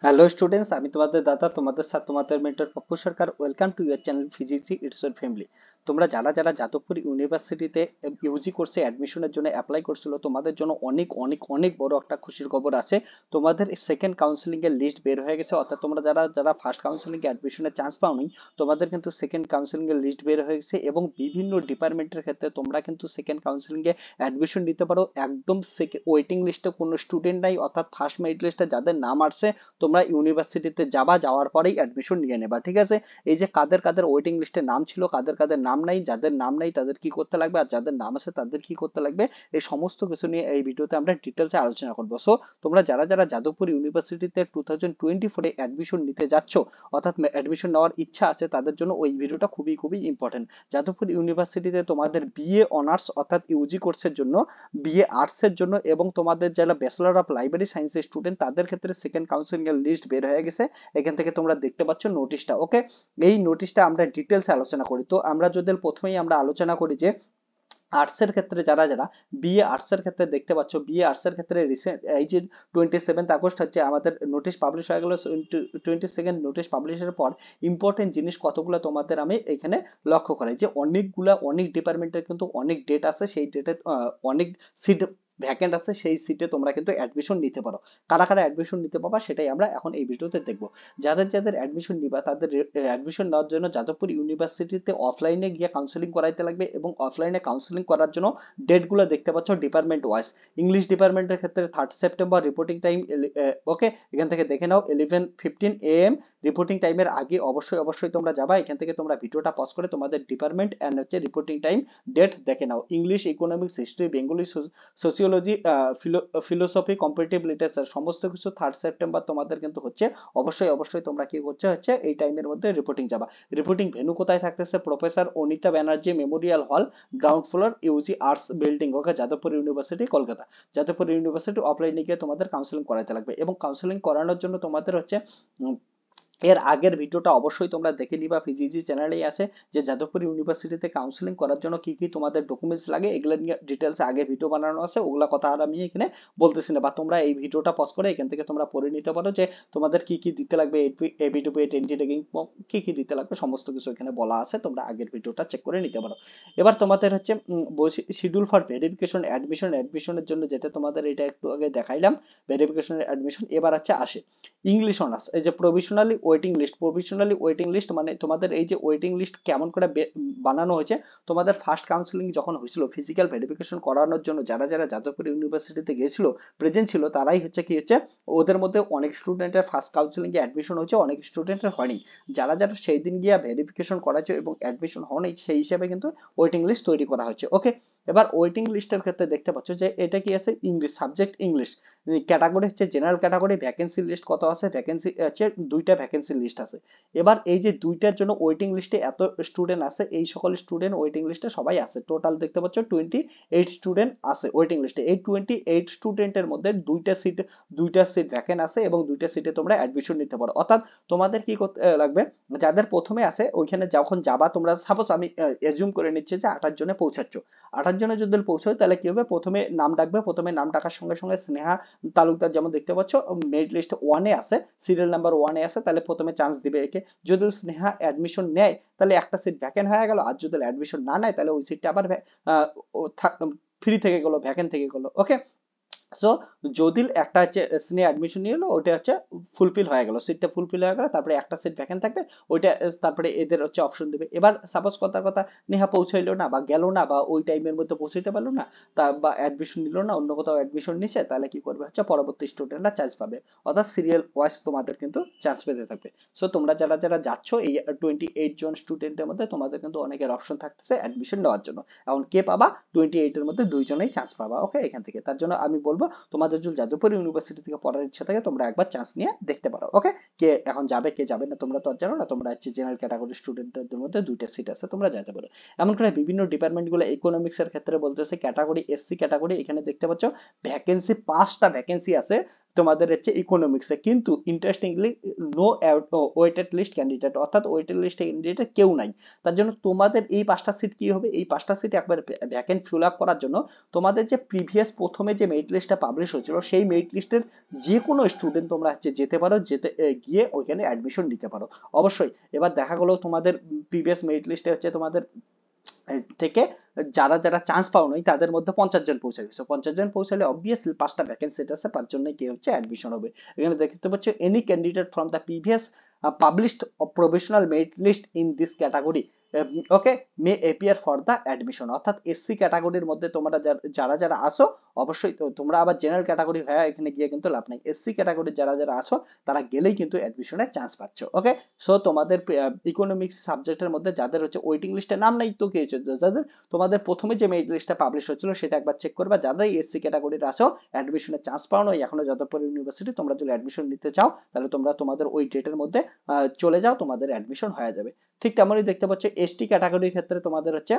Hello students, আমি তোমাদের দাদা, তোমাদের সাথে তোমাদের mentor Pappu Sarkar. Welcome to your channel ফিজিসি ইটস ইওর ফ্যামিলি। তোমরা যারা যারা যাদবপুর ইউনিভার্সিটিতে ইউজি কোর্সে অ্যাডমিশনের জন্য অ্যাপ্লাই করছিল, তোমাদের জন্য অনেক অনেক অনেক বড় একটা খুশির খবর আছে। তোমাদের সেকেন্ড কাউন্সিলিং এর লিস্ট বের হয়ে গেছে। অর্থাৎ তোমরা যারা যারা ফার্স্ট কাউন্সিলিং এ অ্যাডমিশনের চান্স পাওনি, তোমাদের কিন্তু সেকেন্ড কাউন্সিলিং এর লিস্ট বের হয়ে গেছে। এবং বিভিন্ন ডিপার্টমেন্টের ক্ষেত্রে তোমরা কিন্তু সেকেন্ড কাউন্সিলিং এ অ্যাডমিশন নিতে পারো। একদম ওয়েটিং লিস্টে কোনো স্টুডেন্ট নাই, অর্থাৎ ফার্স্ট মেরিট লিস্টে যাদের নাম আসছে তোমরা ইউনিভার্সিটিতে যাবা, যাওয়ার পরেই অ্যাডমিশন নিয়ে নেবা, ঠিক আছে? এই যে কাদের কাদের ওয়েটিং লিস্টে নাম ছিল, কাদের কাদের নাম নাই, যাদের নাম নাই তাদের কি করতে লাগবে, আর যাদের নাম আছে তাদের কি করতে লাগবে, এই সমস্ত কিছু নিয়ে এই ভিডিওতে আমরা ডিটেলসে আলোচনা করবো। সো তোমরা যারা যারা যাদবপুর ইউনিভার্সিটিতে 2024 অ্যাডমিশন নিতে যাচ্ছ, অর্থাৎ অ্যাডমিশন নেওয়ার ইচ্ছা আছে, তাদের জন্য ওই ভিডিওটা খুবই খুবই ইম্পর্টেন্ট। যাদবপুর ইউনিভার্সিটিতে তোমাদের বিএ অনার্স অর্থাৎ ইউজি কোর্সের জন্য, বিএ আর্টস এর জন্য, এবং তোমাদের যারা ব্যাচেলর অফ লাইব্রেরি সায়েন্সের স্টুডেন্ট তাদের ক্ষেত্রে সেকেন্ড কাউন্সিলিং এর লিস্ট বের হয়ে গেছে। এখান থেকে তোমরা দেখতে পাচ্ছ নোটিশটা। ওকে, এই নোটিশটা আমরা ডিটেলসে আলোচনা করি। তো আমরা যদি প্রথমেই আমরা আলোচনা করি যে আর্টসের ক্ষেত্রে যারা যারা বিএ আর্টসের ক্ষেত্রে দেখতে পাচ্ছ, বিএ আর্টসের ক্ষেত্রে রিসেন্ট এই যে 27 আগস্ট হচ্ছে আমাদের নোটিশ পাবলিশ হয়ে গেল। 22nd নোটিশ পাবলিশের পর ইম্পর্টেন্ট জিনিস কতগুলো তোমাদের আমি এখানে লক্ষ্য করাই যে অনেকগুলা অনেক ডিপার্টমেন্টের কিন্তু অনেক ডেট আছে, সেই ডেটে অনেক সিট ভ্যাকেন্ট আছে, সেই সিটে তোমরা কিন্তু অ্যাডমিশন নিতে পারো। কারা কারা অ্যাডমিশন নিতে পারবা সেটাই আমরা এখন এই ভিডিওতে দেখবো। যাদের যাদের অ্যাডমিশন নিবা তাদের অ্যাডমিশন নেওয়ার জন্য যাদবপুর ইউনিভার্সিটিতে অফলাইনে গিয়ে কাউন্সিলিং করাইতে লাগবে, এবং অফলাইনে কাউন্সিলিং করার জন্য ডেটগুলো দেখতে পাচ্ছ ডিপার্টমেন্ট ওয়াইজ। ইংলিশ ডিপার্টমেন্টের ক্ষেত্রে 3 সেপ্টেম্বর রিপোর্টিং টাইম। ওকে, এখান থেকে দেখে নাও 11:15 AM রিপোর্টিং টাইমের আগে অবশ্যই অবশ্যই তোমরা যাবা। এখান থেকে তোমরা ভিডিওটা পজ করে তোমাদের ডিপার্টমেন্ট এন্ড হচ্ছে রিপোর্টিং টাইম ডেট দেখে নাও। English, economics, history, Bengali, sociology, philosophy, comparative literature সমস্ত কিছু 3 সেপ্টেম্বর তোমাদের কিন্তু হচ্ছে। অবশ্যই অবশ্যই তোমরা কি হচ্ছে হচ্ছে এই টাইমের মধ্যে রিপোর্টিং যাবা। রিপোর্টিং ভেন্যু কোথায় থাকতেছে? Professor Anita Banerjee memorial hall, ground floor, UG arts building. Okay, Jadavpur university, Kolkata. Jadavpur university অফলাইনে গিয়ে তোমাদের কাউন্সিলিং করাতে লাগবে, এবং কাউন্সিলিং করানোর জন্য তোমাদের হচ্ছে এর আগের ভিডিওটা অবশ্যই তোমরা দেখে নিবা, ফিজিজি চ্যানেলেই আছে, যে যাদবপুর ইউনিভার্সিটিতে কাউন্সিলিং করার জন্য কি কি তোমাদের ডকুমেন্টস লাগে এগুলো নিয়ে ডিটেলস আগে ভিডিও বানানো আছে। ওগুলা কথা আর আমি এখানে বলতেছি না, বা তোমরা এই ভিডিওটা পজ করে এখান থেকে তোমরা পড়ে নিতে পারো যে তোমাদের কি কি দিতে লাগবে, এবিটুপিট, এন্টি র্যাগিং কি কি দিতে লাগবে সমস্ত কিছু এখানে বলা আছে। তোমরা আগের ভিডিওটা চেক করে নিতে পারো। এবার তোমাদের হচ্ছে শিডিউল ফর ভেরিফিকেশন অ্যাডমিশনের জন্য, যেটা তোমাদের এটা একটু আগে দেখাইলাম, ভেরিফিকেশন অ্যাডমিশন। এবার হচ্ছে আসে ইংলিশ অনার্স। এই যে provisionally waiting list, provisionally waiting list মানে তোমাদের এই যে ওয়েটিং লিস্ট কেমন করে বানানো হয়েছে, তোমাদের ফার্স্ট কাউন্সিলিং যখন হয়েছিল ফিজিক্যাল ভেরিফিকেশন করানোর জন্য যারা যারা যাদবপুর ইউনিভার্সিটিতে গিয়েছিল, প্রেজেন্ট ছিল, তারাই হচ্ছে কি হচ্ছে, ওদের মধ্যে অনেক স্টুডেন্টের ফার্স্ট কাউন্সিলিং এ অ্যাডমিশন হয়েছে, অনেক স্টুডেন্টের হয়নি। যারা যারা সেই দিন গিয়ে ভেরিফিকেশন করাচ্ছে এবং অ্যাডমিশন হয়নি, সেই হিসাবে কিন্তু ওয়েটিং লিস্ট তৈরি করা হয়েছে। ওকে, এবার ওয়েটিং লিস্টের ক্ষেত্রে দেখতে পাচ্ছ যে এটা কি আছে, ইংলিশ সাবজেক্ট ইংলিশ। ক্যাটাগরি হচ্ছে জেনারেল ক্যাটাগরি। ভ্যাকেন্সি লিস্ট কত আছে? ভ্যাকেন্সি আছে 2টা ভ্যাকেন্সি লিস্ট আছে। এবার এই যে 2টার জন্য ওয়েটিং লিস্টে এত স্টুডেন্ট আছে, এই সকল স্টুডেন্ট ওয়েটিং লিস্টে সবাই আছে। টোটাল দেখতে পাচ্ছ 28 স্টুডেন্ট আছে ওয়েটিং লিস্টে। এই 28 স্টুডেন্টের মধ্যে 2টা সিট ভ্যাকেন্ট আছে, এবং 2টা সিটে তোমরা অ্যাডমিশন নিতে পারো। অর্থাৎ তোমাদের কি করতে লাগবে, যাদের প্রথমে আছে ওইখানে যখন যাবা তোমরা, সাপোজ আমি এজিউম করে নিচ্ছি যে 28 জনে পৌঁছাচ্ছ। 28 জনে যদি পৌঁছায় তাহলে কি হবে, প্রথমে নাম ডাকবে, প্রথমে নাম ডাকার সঙ্গে সঙ্গে স্নেহা তালুকদার যেমন দেখতে পাচ্ছ মেরিট লিস্ট 1-এ আছে, সিরিয়াল নাম্বার 1-এ আছে, তাহলে প্রথমে চান্স দিবে একে। যদি স্নেহা অ্যাডমিশন নেয় তাহলে একটা সিট ভ্যাকেন্ট হয়ে গেল, আর যদি অ্যাডমিশন না নেয় তাহলে ওই সিটটা আবার ফ্রি থেকে গেল, ভ্যাকেন্ট থেকে গেল। ওকে, সো যদি একটা হচ্ছে সিনে অ্যাডমিশন নিয়ে এলো, ওইটা হচ্ছে ফুলফিল হয়ে গেল, সিটটা ফুলফিল হয়ে গেল, তারপরে একটা সিট ভ্যাকেন্ট থাকবে, ওইটা তারপরে এদের হচ্ছে অপশন দেবে। এবার সাপোজ কথার কথা নেহা পৌঁছাইলো না, বা গেল না, বা ওই টাইমের মধ্যে পৌঁছাইতে পারলো না, তা বা অ্যাডমিশন নিল না, অন্য কোথাও অ্যাডমিশন নিচ্ছে, তাহলে কি করবে হচ্ছে পরবর্তী স্টুডেন্টরা চান্স পাবে। অর্থাৎ সিরিয়াল ওয়াইজ তোমাদের কিন্তু চান্স পেতে থাকবে। সো তোমরা যারা যারা যাচ্ছ এই 28 জন স্টুডেন্টের মধ্যে তোমাদের কিন্তু অনেকের অপশন থাকতেছে অ্যাডমিশন নেওয়ার জন্য। এখন কে পাবা? 28 এর মধ্যে 2জনেই চান্স পাবা। ওকে, এখান থেকে তার জন্য আমি বলবো তোমাদের যদি যাদবপুর ইউনিভার্সিটি থেকে পড়ার ইচ্ছা থাকে তোমরা একবার চান্স নিয়ে দেখতে পারো। ওকে, কে এখন যাবে কে যাবে না তোমরা তো আর জানো না, তোমরা হচ্ছে জেনারেল ক্যাটাগরি স্টুডেন্টদের মধ্যে দুইটা সিট আছে, তোমরা যেতে পারো। এমন করে বিভিন্ন ডিপার্টমেন্টগুলো ইকোনমিক্স এর ক্ষেত্রে বলতেছে ক্যাটাগরি এসসি ক্যাটাগরি, এখানে দেখতে পাচ্ছ ভ্যাকেন্সি 5টা ভ্যাকেন্সি আছে তোমাদের হচ্ছে ইকোনমিক্সে, কিন্তু interestingly no waited list candidate, অর্থাৎ ওয়েটেড লিস্ট ক্যান্ডিডেট কেউ নাই। তার জন্য তোমাদের এই 5টা সিট কি হবে, এই 5টা সিট একবার ভ্যাকেন্ট ফিল আপ করার জন্য তোমাদের যে প্রিভিয়াস প্রথমে যে মেরিট লিস্টটা পাবলিশ হয়েছিল সেই মেরিট লিস্টের যে কোনো স্টুডেন্ট তোমরা হচ্ছে যেতে পারো, গিয়ে ওইখানে অ্যাডমিশন নিতে পারো অবশ্যই। এবার দেখা গেলো তোমাদের প্রিভিয়াস মেরিট লিস্টে হচ্ছে তোমাদের থেকে যারা যারা চান্স পাও নাই তাদের মধ্যে 50 জন পৌঁছে গেছে, 50 জন পৌঁছালে অবভিয়াসলি 5টা ভ্যাকেন্সি আছে, 5 জন্য কি হচ্ছে অ্যাডমিশন হবে। এখানে দেখতে পাচ্ছ any candidate from the previous published provisional merit list in this category okay may appear for the admission, অর্থাৎ এসসি ক্যাটাগরির মধ্যে তোমরা যারা যারা আসো অবশ্যই তোমরা আবার জেনারেল ক্যাটাগরি হয়ে এখানে গিয়ে কিন্তু লাভ নাই, এসসি ক্যাটাগরির যারা যারা আসো তারা গেলেই কিন্তু অ্যাডমিশনের চান্স পাচ্ছ। ওকে, সো তোমাদের ইকোনমিক্স সাবজেক্টের মধ্যে যাদের হচ্ছে ওয়েটিং লিস্টে নাম নাই তো কি হচ্ছে, যাদের তোমাদের প্রথমে যে মেরিট লিস্টটা পাবলিশ হচ্ছিল সেটা একবার চেক করবা, যাদের এসসি ক্যাটাগরির আসো অ্যাডমিশনের চান্স পাও না এখনো যাদবপুর ইউনিভার্সিটি, তোমরা যদি অ্যাডমিশন নিতে চাও তাহলে তোমরা তোমাদের ওই ডেটের মধ্যে চলে যাও, তোমাদের অ্যাডমিশন হয়ে যাবে। ঠিক তেমনই দেখতে পাচ্ছ এসটি ক্যাটাগরির ক্ষেত্রে তোমাদের হচ্ছে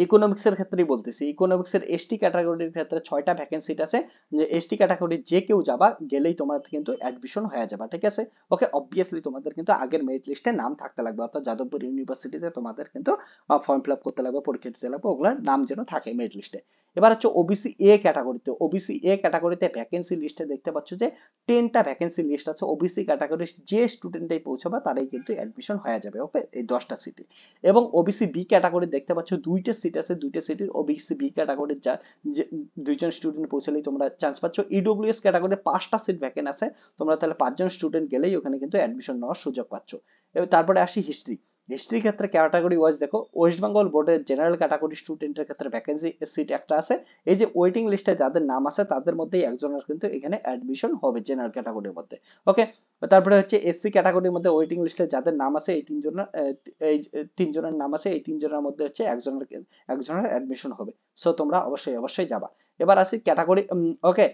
ইকোনমিক্সের ক্ষেত্রেই বলতেছি, ইকোনমিক্সের এসটি ক্যাটাগরির ক্ষেত্রে 6টা ভ্যাকেন্সি আছে, যে এসটি ক্যাটাগরির যে কেউ যাবা গেলেই তোমার কিন্তু অ্যাডমিশন হয়ে যাবে, ঠিক আছে। ওকে, অবভিয়াসলি তোমাদের কিন্তু আগের মেরিট লিস্টে নাম থাকতে লাগবে, অর্থাৎ যাদবপুর ইউনিভার্সিটিতে তোমাদের কিন্তু ফর্ম ফিল আপ করতে লাগবে, পরীক্ষা দিতে লাগবে, ওগুলোর নাম যেন থাকে মেরিট লিস্টে। এবার হচ্ছে ওবিসি এ ক্যাটাগরিতে, ওবিসি এ ক্যাটাগরিতে ভ্যাকেন্সি লিস্টে দেখতে পাচ্ছ যে 10টা ভ্যাকেন্সি লিস্ট আছে, ওবিসি ক্যাটাগরির যে স্টুডেন্টই পৌঁছাবে তারাই কিন্তু অ্যাডমিশন হয়ে যাবে। ওকে, এই 10টা সিটে। এবং ওবিসি বি ক্যাটাগরি দেখতে পাচ্ছ দুইটা সিট আছে, দুইটা সিটের ওবিসি বি ক্যাটাগরির যা যে দুইজন স্টুডেন্ট পৌঁছালেই তোমরা চান্স পাচ্ছ। ইডব্লিউএস ক্যাটাগরির 5টা সিট ভ্যাকেন্ট আছে, তোমরা তাহলে 5জন স্টুডেন্ট গেলেই ওখানে কিন্তু অ্যাডমিশন নেওয়ার সুযোগ পাচ্ছ। এবার তারপরে আসি হিস্ট্রি, হিস্ট্রির ক্ষেত্রে ক্যাটাগরি ওয়াইজ দেখো, ওয়েস্ট বেঙ্গল বোর্ডের জেনারেল ক্যাটাগরি স্টুডেন্টের ক্ষেত্রে ভ্যাকেন্সি সিট একটা আছে, এই যে ওয়েটিং লিস্টে যাদের নাম আছে তাদের মধ্যেই একজনের কিন্তু এখানে অ্যাডমিশন হবে জেনারেল ক্যাটাগরির মধ্যে। ওকে, তারপরে হচ্ছে এসসি ক্যাটাগরির মধ্যে ওয়েটিং লিস্টে যাদের নাম আছে এই তিনজনের তিনজনের নাম আছে, এই তিনজনের মধ্যে হচ্ছে একজনের অ্যাডমিশন হবে। সো তোমরা অবশ্যই অবশ্যই যাবা। এবার আসি ক্যাটাগরি ওকে,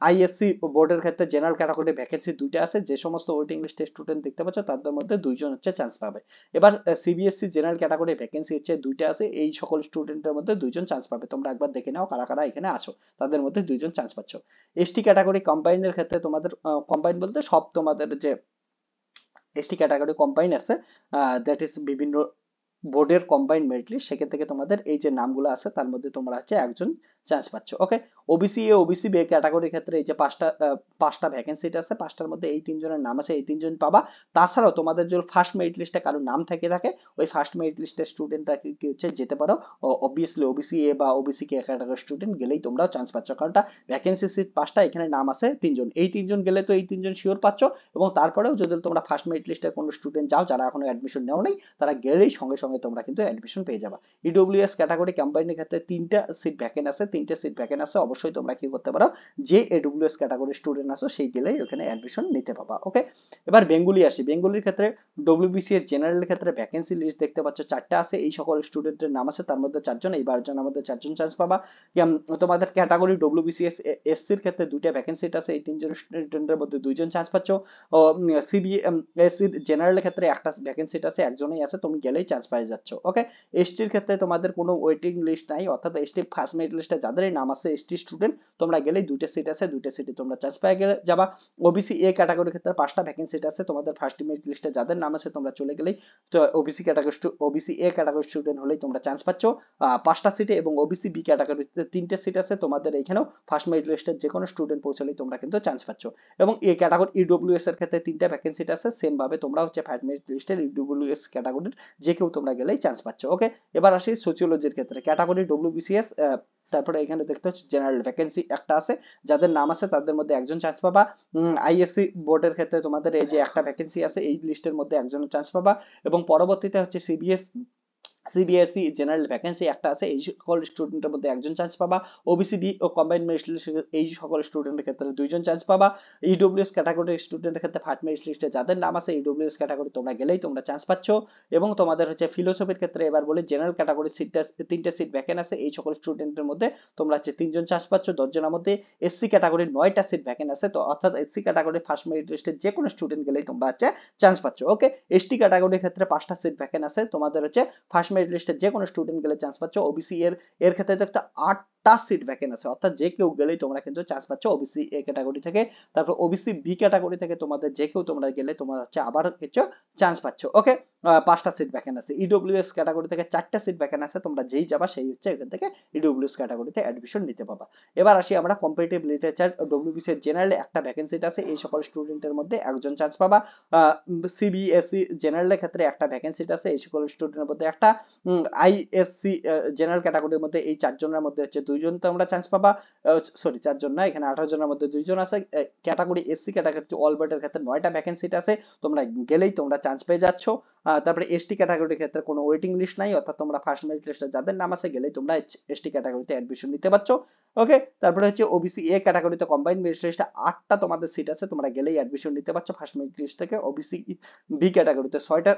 আইএসসি বোর্ডের ক্ষেত্রে জেনারেল ক্যাটাগরি ভ্যাকেন্সি দুইটা আছে, যে সমস্ত ওয়েটিং লিস্টে স্টুডেন্ট দেখতে পাচ্ছ তাদের মধ্যে 2জন হচ্ছে চান্স পাবে। এবার সিবিএসসি জেনারেল ক্যাটাগরি ভ্যাকেন্সি হচ্ছে দুইটা আছে, এই সকল স্টুডেন্টের মধ্যে 2জন চান্স পাবে, তোমরা একবার দেখে নাও কারা কারা এখানে আছো, তাদের মধ্যে 2জন চান্স পাচ্ছ। এসটি ক্যাটাগরি কম্বাইনের ক্ষেত্রে তোমাদের কম্বাইন বলতে সব তোমাদের যে এসটি ক্যাটাগরি কম্বাইন আছে, দ্যাট ইজ বিভিন্ন বোর্ডের কম্বাইন্ড মেরিট লিস্ট, সেখান থেকে তোমাদের এই যে নামগুলো আছে তার মধ্যে তোমরা হচ্ছে একজন চান্স পাচ্ছ। ওকে, ওবিসি এ ওবিসি বি ক্যাটাগরির ক্ষেত্রে এই যে পাঁচটা ভ্যাকেন্সি আছে, 5টার মধ্যে এই 3জনের নাম আছে, এই 3জন পাবা। তাছাড়াও তোমাদের যদি ফার্স্ট মেরিট লিস্টে কারো নাম থেকে থাকে ওই ফার্স্ট মেরিট লিস্টের স্টুডেন্টরা কি হচ্ছে যেতে পারো, অবভিয়াসলি ওবিসি এ বা ওবিসি কে ক্যাটাগরির স্টুডেন্ট গেলেই তোমরাও চান্স পাচ্ছ, কারণটা ভ্যাকেন্সি সিট 5টা, এখানে নাম আছে 3জন, এই 3জন গেলে তো এই 3জন শিওর পাচ্ছ। এবং তারপরেও যদি তোমরা ফার্স্ট মেরিট লিস্টে কোনো স্টুডেন্ট যাও যারা এখনো অ্যাডমিশন নেও নাই, তারা গেলেই সঙ্গে সঙ্গে তোমরা কিন্তু অ্যাডমিশন পেয়ে যাবা। ইডব্লিউএস ক্যাটাগরি কম্বাইনের ক্ষেত্রে 3টা সিট ভ্যাকেন্ট আছে, 3টে সিট ভ্যাকেন্ট আছে, অবশ্যই তোমরা কি করতে পারো, যে এডব্লিউএস ক্যাটাগরির স্টুডেন্ট আছো সেই গেলেই ওখানে অ্যাডমিশন নিতে পাবা। ওকে, এবার বেঙ্গলি আসি, বেঙ্গলির ক্ষেত্রে ডব্লিউবিসিএস জেনারেলের ক্ষেত্রে ভ্যাকেন্সি লিস্ট দেখতে পাচ্ছ 4টা আছে, এই সকল স্টুডেন্টের নাম আছে, তার মধ্যে 4জন, এই 12জনের মধ্যে 4জন চান্স পাবা। তোমাদের ক্যাটাগরি ডব্লিউবিসিএস এসসির ক্ষেত্রে 2টা ভ্যাকেন্সি আছে, এই 3জন স্টুডেন্টের মধ্যে 2জন চান্স পাচ্ছ। সিবিএসসির জেনারেলের ক্ষেত্রে একটা ভ্যাকেন্সি আছে, একজনই আছে, তুমি গেলেই চান্স পেয়ে যাচ্ছ। ওকে, এসটির ক্ষেত্রে তোমাদের কোনো ওয়েটিং লিস্ট নাই, অর্থাৎ এসটি ফার্স্ট মেরিট লিস্টে যাদেরই নাম আছে এসটি স্টুডেন্ট তোমরা গেলেই 2টে সিট আছে, 2টে সিটে তোমরা চান্স পেয়ে গেলে যাবা। ওবিসি এ ক্যাটাগরির ক্ষেত্রে 5টা ভ্যাকেন্সি আছে, তোমাদের ফার্স্ট মেরিট লিস্টে যাদের নাম আছে তোমরা চলে গেলেই তো ওবিসি এ ক্যাটাগরি স্টুডেন্ট হলেই তোমরা চান্স পাচ্ছ 5টা সিটে। এবং ওবিসি বি ক্যাটাগরিতে 3টে সিট আছে, তোমাদের এখানেও ফার্স্ট মেরিট লিস্টের যে কোনো স্টুডেন্ট পৌঁছলেই তোমরা কিন্তু চান্স পাচ্ছ। এবং এই ক্যাটাগরি ইডব্লিউএস এর ক্ষেত্রে 3টা ভ্যাকেন্সি আছে, সেম ভাবে তোমরা হচ্ছে ফার্স্ট মেরিট লিস্টের ইডব্লিউএস ক্যাটাগরির যে কেউ তোমরা গেলেই চান্স পাচ্ছ। ওকে, এবার আসি সোসিওলজির ক্ষেত্রে, ক্যাটাগরি ডব্লিউবিসিএস, তারপরে এখানে দেখতে হচ্ছে জেনারেল ভ্যাকেন্সি একটা আছে, যাদের নাম আছে তাদের মধ্যে একজন চান্স পাবা। আইএসসি বোর্ডের ক্ষেত্রে তোমাদের এই যে একটা ভ্যাকেন্সি আছে, এই লিস্টের মধ্যে একজন চান্স পাবা। এবং পরবর্তীতে হচ্ছে সিবিএস সিবিএসই জেনারেল ভ্যাকেন্সি একটা আছে, এই সকল স্টুডেন্টের মধ্যে একজন চান্স পাবা। ওবিসি বি ও কম্বাইন্ড মেরিট লিস্টে এই সকল স্টুডেন্টের ক্ষেত্রে দুইজন চান্স পাবা। ইডব্লিউএস ক্যাটাগরির স্টুডেন্টের ক্ষেত্রে ফার্স্ট মেরিট লিস্টে যাদের নাম আছে ইডব্লিউএস ক্যাটাগরি তোমরা গেলেই তোমরা চান্স পাচ্ছ। এবং তোমাদের হচ্ছে ফিলোসফির ক্ষেত্রে এবার বলি জেনারেল ক্যাটাগরির সিটটা 3টে সিট ভ্যাকেন্ট আছে, এই সকল স্টুডেন্টের মধ্যে তোমরা হচ্ছে 3জন চান্স পাচ্ছ 10 জনের মধ্যে। এসসি ক্যাটাগরির 9টা সিট ভ্যাকেন্ট আছে, তো অর্থাৎ এসসি ক্যাটাগরির ফার্স্ট মেরিট লিস্টে যে কোনো স্টুডেন্ট গেলেই তোমরা হচ্ছে চান্স পাচ্ছ। ওকে, এসটি ক্যাটাগরির ক্ষেত্রে 5টা সিট ভ্যাকেন্ট আছে, তোমাদের হচ্ছে ফার্স্ট মেরিট লিস্টে যে কোনো স্টুডেন্ট গেলে চান্স পাচ্ছ। ওবিসি এর ক্ষেত্রে দেখতে 8টা সিট ভ্যাকেন্ট আছে, অর্থাৎ যে কেউ গেলেই তোমরা কিন্তু চান্স পাচ্ছ ওবিসি এ ক্যাটাগরি থেকে। তারপর ওবিসি বি ক্যাটাগরি থেকে তোমাদের যে কেউ তোমরা গেলে তোমরা হচ্ছে আবার কিছু চান্স পাচ্ছ। ওকে, 5টা সিট ভ্যাকেন্ট আছে। ইডব্লিউএস ক্যাটাগরি থেকে 4টা সিট ভ্যাকেন্ট আছে, তোমরা যেই যাবা সেই হচ্ছে এখান থেকে ইডব্লিউএস ক্যাটাগরিতে অ্যাডমিশন নিতে পাবা। এবার আসি আমরা কম্পিটিটিভ লিটারেচার ডব্লিউবিসি এর জেনারেলে একটা ভ্যাকেন্সি আছে, এই সকল স্টুডেন্টের মধ্যে একজন চান্স পাবা। সিবিএসই জেনারেলের ক্ষেত্রে একটা ভ্যাকেন্সি আছে, এই সকল স্টুডেন্টের মধ্যে একটা। আইএসসি জেনারেল ক্যাটাগরির মধ্যে এই 4জনের মধ্যে হচ্ছে 2জন তোমরা চান্স পাবা। সরি 4জন না, এখানে 18 জনের মধ্যে 2জন আছে। ক্যাটাগরি এসসি ক্যাটাগরি অলবেটের ক্ষেত্রে 9টা ভ্যাকেন্সি আছে, তোমরা গেলেই তোমরা চান্স পেয়ে যাচ্ছ। তারপরে এসটি ক্যাটাগরির ক্ষেত্রে কোনো ওয়েটিং লিস্ট নাই, অর্থাৎ তোমরা ফার্স্ট মেরিট লিস্টে যাদের নাম আছে গেলেই তোমরা এসটি ক্যাটাগরিতে অ্যাডমিশন নিতে পারছো। ওকে, তারপরে হচ্ছে ওবিসি এ ক্যাটাগরিতে কম্বাইন্ড মেরিট লিস্টে 8টা তোমাদের সিট আছে, তোমরা গেলেই অ্যাডমিশন নিতে পারছো ফার্স্ট মেরিট লিস্ট থেকে। ওবিসি বি ক্যাটাগরিতে 6টা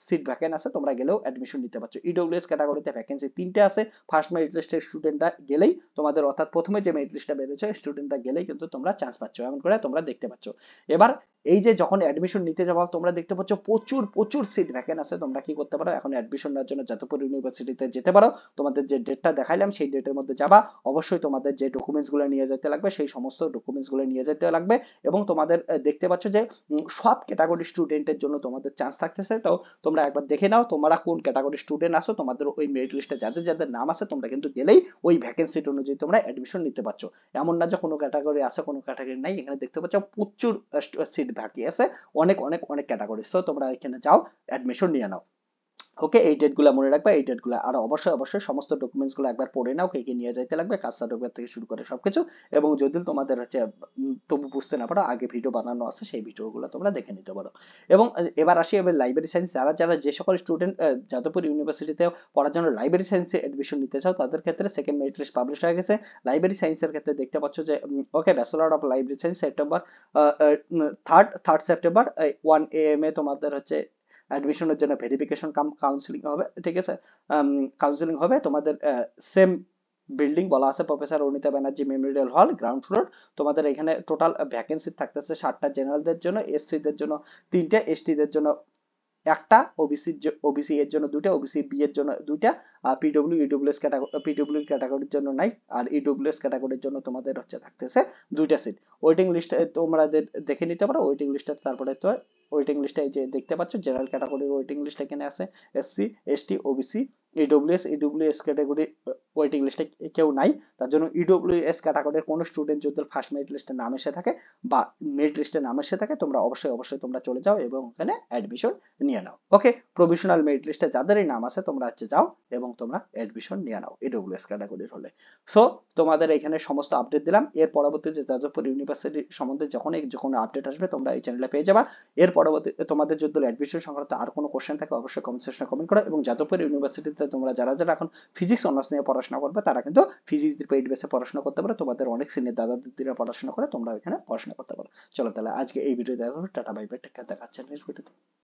সিট ভ্যাকেন্ট আছে, তোমরা গেলেও অ্যাডমিশন নিতে পারছো। ইডব্লিউএস ক্যাটাগরিতে ভ্যাকেন্সি 3টে আছে, ফার্স্ট মেরিট লিস্টের স্টুডেন্টরা গেলেই তোমাদের, অর্থাৎ প্রথমে যে মেরিট লিস্টটা বেরোচ্ছে স্টুডেন্টরা গেলেই কিন্তু তোমরা চান্স পাচ্ছ, এমন করে তোমরা দেখতে পাচ্ছ। এবার এই যে যখন অ্যাডমিশন নিতে যাবো তোমরা দেখতে পাচ্ছ প্রচুর প্রচুর সিট ভ্যাকেন্ট আছে, তোমরা কি করতে পারো এখন অ্যাডমিশন নেওয়ার জন্য যাদবপুর ইউনিভার্সিটিতে যেতে পারো। তোমাদের যে ডেটটা দেখাইলাম সেই ডেটের মধ্যে যাবা, অবশ্যই তোমাদের যে ডকুমেন্টস গুলো নিয়ে যেতে লাগবে সেই সমস্ত ডকুমেন্টস গুলো নিয়ে যেতে লাগবে। এবং তোমাদের দেখতে পাচ্ছ যে সব ক্যাটাগরি স্টুডেন্টের জন্য তোমাদের চান্স থাকতেছে, তো তোমরা একবার দেখে নাও তোমরা কোন ক্যাটাগরি স্টুডেন্ট আছো, তোমাদের ওই মেরিট লিস্টে যাদের যাদের নাম আছে তোমরা কিন্তু গেলেই ওই ভ্যাকেন্সি অনুযায়ী তোমরা অ্যাডমিশন নিতে পারছো। এমন না যে কোনো ক্যাটাগরি আছে কোনো ক্যাটাগরি নাই, এখানে দেখতে পাচ্ছ প্রচুর সিট বাকি আছে, অনেক অনেক অনেক ক্যাটাগরি। সো তোমরা এখানে যাও অ্যাডমিশন নিয়ে নাও। ওকে, এই ডেটগুলো মনে রাখবা, এই ডেটগুলো আর অবশ্যই অবশ্যই সমস্ত ডকুমেন্টসগুলো একবার পড়ে নাও, কে কে নিয়ে যাইতে লাগবে, কাস্ট সার্টিফিকেট থেকে শুরু করে সবকিছু। এবং যদি তোমাদের হচ্ছে তবু বুঝতে না পারো আগে ভিডিও বানানো আছে সেই ভিডিওগুলো তোমরা দেখে নিতে পারো। এবং এবার আসি এবার লাইব্রেরি সায়েন্স, যারা যারা যে সকল স্টুডেন্ট যাদবপুর ইউনিভার্সিটিতে পড়ার জন্য লাইব্রেরি সায়েন্সে এডমিশন নিতে চাও তাদের ক্ষেত্রে সেকেন্ড মেরিট লিস্ট পাবলিশ হয়ে গেছে। লাইব্রেরি সায়েন্সের ক্ষেত্রে দেখতে পাচ্ছ যে okay, bachelor of library science September 3rd September 1 AM এ তোমাদের হচ্ছে অ্যাডমিশনের জন্য ভেরিফিকেশন কাম কাউন্সিলিং হবে, ঠিক আছে। কাউন্সিলিং হবে তোমাদের সেম বিল্ডিং বলা আছে professor Anita Banerjee memorial hall, ground floor. তোমাদের এখানে টোটাল ভ্যাকেন্সি থাকতেছে 60টা, জেনারেলদের জন্য, এসসিদের জন্য 3টে, এসটিদের জন্য একটা, ওবিসি এর জন্য 2টা, ওবিসি বি এর জন্য 2টা, আর পিডব্লিউ ক্যাটাগরির জন্য নাই, আর ইডব্লিউএস ক্যাটাগরির জন্য তোমাদের হচ্ছে থাকতেছে 2টা সিট। ওয়েটিং লিস্টে তোমরা দেখে নিতে পারো, ওয়েটিং লিস্টে তারপরে তো ওয়েটিং লিস্টে এই যে দেখতে পাচ্ছ জেনারেল ক্যাটাগরির ওয়েটিং লিস্ট এখানে আছে, SC ST OBC EWS category waiting লিস্টে কেউ নাই, তার জন্য ইডব্লিউএস ক্যাটাগরির কোনো স্টুডেন্ট যদি ফার্স্ট মেরিট লিস্টে নাম এসে থাকে বা মেরিট লিস্টে নাম এসে থাকে তোমরা অবশ্যই অবশ্যই তোমরা চলে যাও এবং ওখানে অ্যাডমিশন নিয়ে নাও। ওকে, প্রভিশনাল মেরিট লিস্টে যাদেরই নাম আছে তোমরা হচ্ছে যাও এবং তোমরা অ্যাডমিশন নিয়ে নাও ইডব্লিউএস ক্যাটাগরির হলে। সো তোমাদের এখানে সমস্ত আপডেট দিলাম, এর পরবর্তী যে যাদবপুর ইউনিভার্সিটি সম্বন্ধে যখনই যে কোনো আপডেট আসবে তোমরা এই চ্যানেলে পেয়ে যাবা। এর পরবর্তী তোমাদের যদি অ্যাডমিশন সংক্রান্ত আর কোনো কোশ্চেন থাকে অবশ্যই কমেন্ট সেকশনে কমেন্ট করো। এবং যাদবপুর ইউনিভার্সিটিতে তোমরা যারা যারা এখন ফিজিক্স অনার্স নিয়ে পড়াশোনা করবে তারা কিন্তু ফিজিক্স পেইড বেসে পড়াশোনা করতে পারো, তোমাদের অনেক সিনিয়র দাদা দিদিরা পড়াশোনা করে, তোমরা এখানে পড়াশোনা করতে পারো। চলো তাহলে আজকে এই ভিডিও দেখা হবে, tata bye bye, take care, দেখা হচ্ছে নেক্সট ভিডিওতে।